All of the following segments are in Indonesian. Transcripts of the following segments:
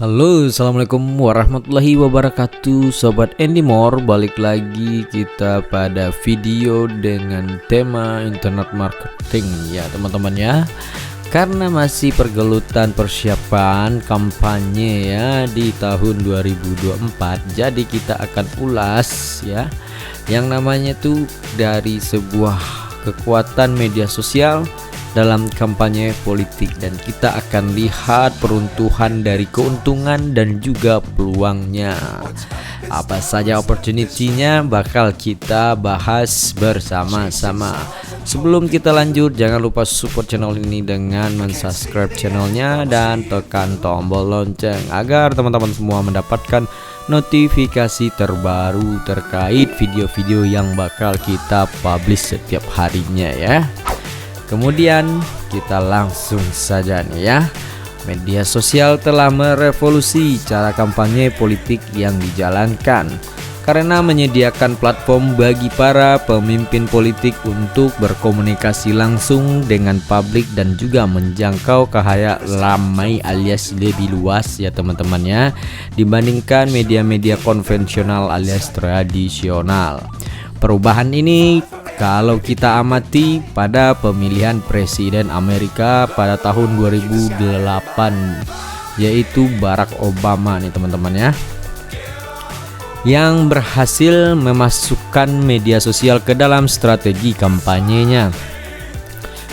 Halo, assalamualaikum warahmatullahi wabarakatuh. Sobat Endymore, balik lagi kita pada video dengan tema internet marketing ya teman-teman ya. Karena masih pergelutan persiapan kampanye ya di tahun 2024, jadi kita akan ulas ya yang namanya tuh dari sebuah kekuatan media sosial dalam kampanye politik, dan kita akan lihat peruntuhan dari keuntungan dan juga peluangnya. Apa saja opportunity-nya bakal kita bahas bersama-sama. Sebelum kita lanjut, jangan lupa support channel ini dengan mensubscribe channelnya dan tekan tombol lonceng agar teman-teman semua mendapatkan notifikasi terbaru terkait video-video yang bakal kita publish setiap harinya ya. Kemudian kita langsung saja nih ya. Media sosial telah merevolusi cara kampanye politik yang dijalankan karena menyediakan platform bagi para pemimpin politik untuk berkomunikasi langsung dengan publik dan juga menjangkau khalayak ramai alias lebih luas ya teman-teman ya, dibandingkan media-media konvensional alias tradisional. Perubahan ini kalau kita amati pada pemilihan presiden Amerika pada tahun 2008, yaitu Barack Obama nih teman-teman ya, yang berhasil memasukkan media sosial ke dalam strategi kampanyenya.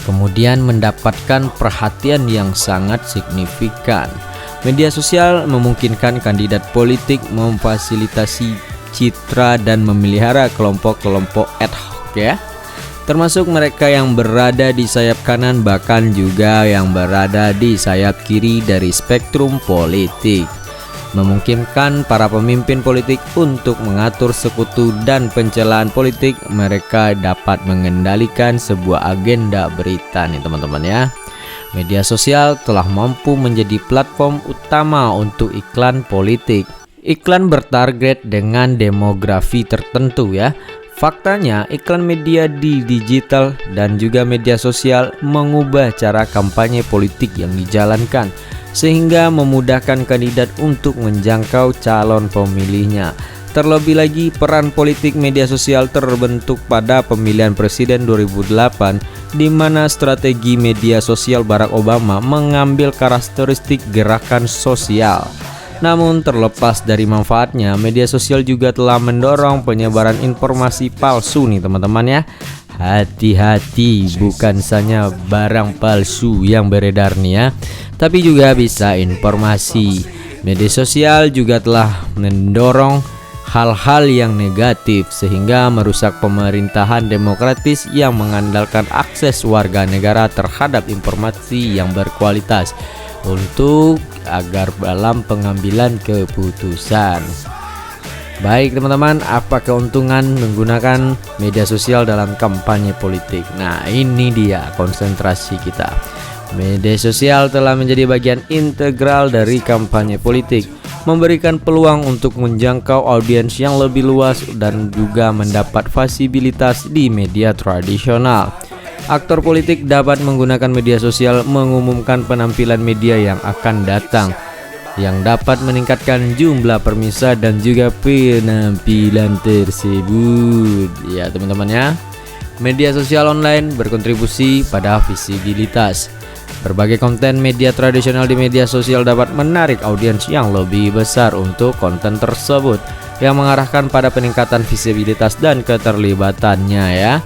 Kemudian mendapatkan perhatian yang sangat signifikan. Media sosial memungkinkan kandidat politik memfasilitasi citra dan memelihara kelompok-kelompok ad hoc ya, termasuk mereka yang berada di sayap kanan bahkan juga yang berada di sayap kiri dari spektrum politik. Memungkinkan para pemimpin politik untuk mengatur sekutu dan pencelaan politik. Mereka dapat mengendalikan sebuah agenda berita nih teman-teman ya. Media sosial telah mampu menjadi platform utama untuk iklan politik. Iklan bertarget dengan demografi tertentu ya. Faktanya iklan media di digital dan juga media sosial mengubah cara kampanye politik yang dijalankan, sehingga memudahkan kandidat untuk menjangkau calon pemilihnya. Terlebih lagi peran politik media sosial terbentuk pada pemilihan presiden 2008, di mana strategi media sosial Barack Obama mengambil karakteristik gerakan sosial. Namun terlepas dari manfaatnya, media sosial juga telah mendorong penyebaran informasi palsu nih teman-teman ya. Hati-hati, bukan saja barang palsu yang beredar nih ya, tapi juga bisa informasi. Media sosial juga telah mendorong hal-hal yang negatif sehingga merusak pemerintahan demokratis yang mengandalkan akses warga negara terhadap informasi yang berkualitas untuk agar dalam pengambilan keputusan. Baik teman-teman, apa keuntungan menggunakan media sosial dalam kampanye politik? Nah, ini dia konsentrasi kita. Media sosial telah menjadi bagian integral dari kampanye politik, memberikan peluang untuk menjangkau audiens yang lebih luas dan juga mendapat visibilitas di media tradisional. Aktor politik dapat menggunakan media sosial mengumumkan penampilan media yang akan datang, yang dapat meningkatkan jumlah permisa dan juga penampilan tersebut ya teman-teman ya. Media sosial online berkontribusi pada visibilitas. Berbagai konten media tradisional di media sosial dapat menarik audiens yang lebih besar untuk konten tersebut, yang mengarahkan pada peningkatan visibilitas dan keterlibatannya ya.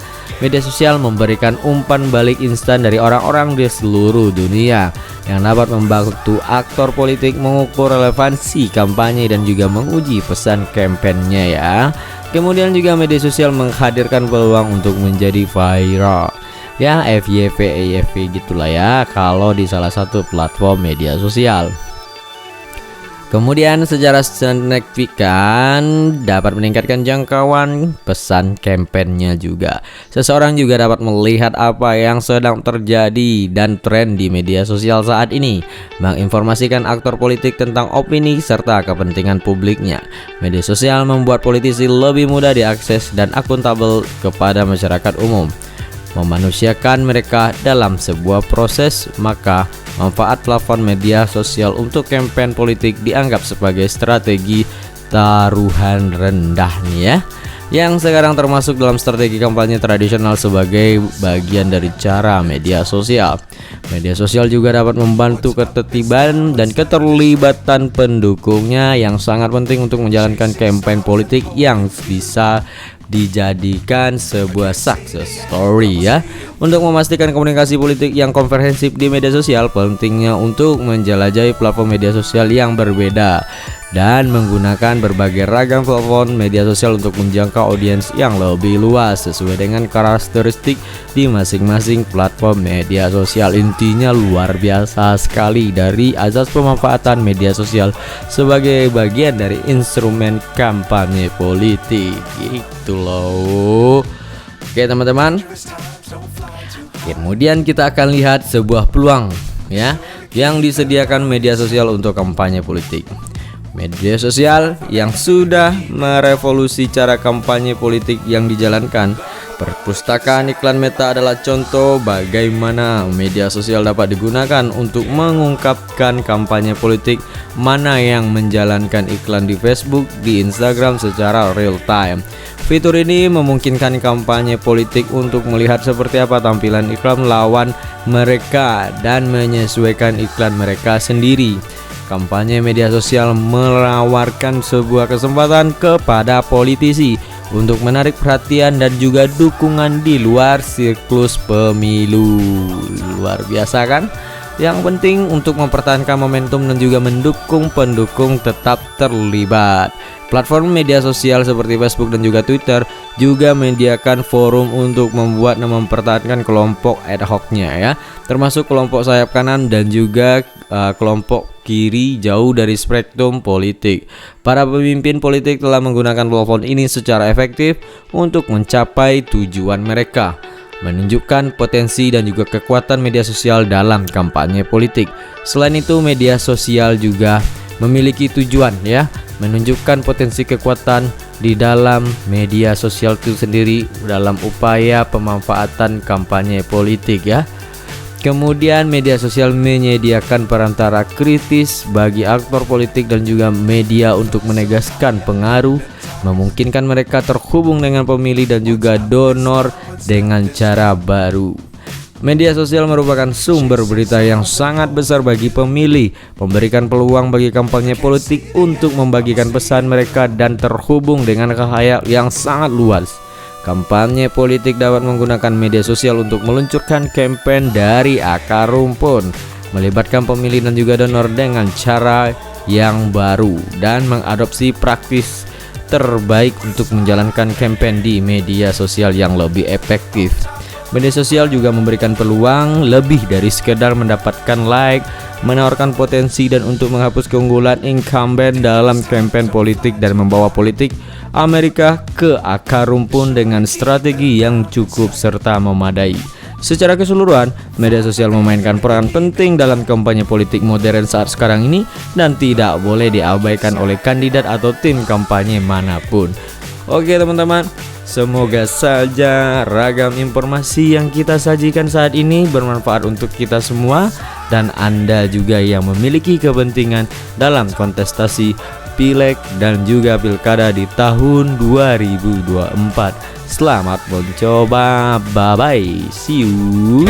Media sosial memberikan umpan balik instan dari orang-orang di seluruh dunia yang dapat membantu aktor politik mengukur relevansi kampanye dan juga menguji pesan kampanyenya ya. Kemudian juga media sosial menghadirkan peluang untuk menjadi viral ya, FYP, EFP gitulah ya kalau di salah satu platform media sosial. Kemudian secara signifikan dapat meningkatkan jangkauan pesan kampanyenya juga. Seseorang juga dapat melihat apa yang sedang terjadi dan tren di media sosial saat ini, menginformasikan aktor politik tentang opini serta kepentingan publiknya. Media sosial membuat politisi lebih mudah diakses dan akuntabel kepada masyarakat umum. memanusiakan mereka dalam sebuah proses, maka manfaat platform media sosial untuk kampanye politik dianggap sebagai strategi taruhan rendah nih ya, yang sekarang termasuk dalam strategi kampanye tradisional sebagai bagian dari cara media sosial. Media sosial juga dapat membantu ketertiban dan keterlibatan pendukungnya yang sangat penting untuk menjalankan kampanye politik yang bisa dijadikan sebuah success story ya. Untuk memastikan komunikasi politik yang komprehensif di media sosial, pentingnya untuk menjelajahi platform media sosial yang berbeda dan menggunakan berbagai ragam platform media sosial untuk menjangkau audiens yang lebih luas sesuai dengan karakteristik di masing-masing platform media sosial. Intinya luar biasa sekali dari azas pemanfaatan media sosial sebagai bagian dari instrumen kampanye politik gitu loh. Oke teman-teman, kemudian kita akan lihat sebuah peluang ya yang disediakan media sosial untuk kampanye politik. Media sosial yang sudah merevolusi cara kampanye politik yang dijalankan. Perpustakaan iklan Meta adalah contoh bagaimana media sosial dapat digunakan untuk mengungkapkan kampanye politik, mana yang menjalankan iklan di Facebook, di Instagram secara real time. Fitur ini memungkinkan kampanye politik untuk melihat seperti apa tampilan iklan lawan mereka dan menyesuaikan iklan mereka sendiri. Kampanye media sosial menawarkan sebuah kesempatan kepada politisi untuk menarik perhatian dan juga dukungan di luar siklus pemilu. Luar biasa kan? Yang penting untuk mempertahankan momentum dan juga mendukung pendukung tetap terlibat. Platform media sosial seperti Facebook dan juga Twitter juga menyediakan forum untuk membuat dan mempertahankan kelompok ad hoc-nya ya, termasuk kelompok sayap kanan dan juga kelompok kiri jauh dari spektrum politik. Para pemimpin politik telah menggunakan platform ini secara efektif untuk mencapai tujuan mereka, menunjukkan potensi dan juga kekuatan media sosial dalam kampanye politik. Selain itu, media sosial juga memiliki tujuan ya, menunjukkan potensi kekuatan di dalam media sosial itu sendiri dalam upaya pemanfaatan kampanye politik ya. Kemudian media sosial menyediakan perantara kritis bagi aktor politik dan juga media untuk menegaskan pengaruh, memungkinkan mereka terhubung dengan pemilih dan juga donor dengan cara baru. Media sosial merupakan sumber berita yang sangat besar bagi pemilih, memberikan peluang bagi kampanye politik untuk membagikan pesan mereka dan terhubung dengan khalayak yang sangat luas. Kampanye politik dapat menggunakan media sosial untuk meluncurkan kampanye dari akar rumput, melibatkan pemilih dan juga donor dengan cara yang baru, dan mengadopsi praktis terbaik untuk menjalankan kampanye di media sosial yang lebih efektif. Media sosial juga memberikan peluang lebih dari sekedar mendapatkan like, menawarkan potensi dan untuk menghapus keunggulan incumbent dalam kampanye politik dan membawa politik Amerika ke akar rumput dengan strategi yang cukup serta memadai. Secara keseluruhan, media sosial memainkan peran penting dalam kampanye politik modern saat sekarang ini dan tidak boleh diabaikan oleh kandidat atau tim kampanye manapun. Oke teman-teman, semoga saja ragam informasi yang kita sajikan saat ini bermanfaat untuk kita semua dan Anda juga yang memiliki kepentingan dalam kontestasi Pileg dan juga Pilkada di tahun 2024. Selamat mencoba, bye bye, see you.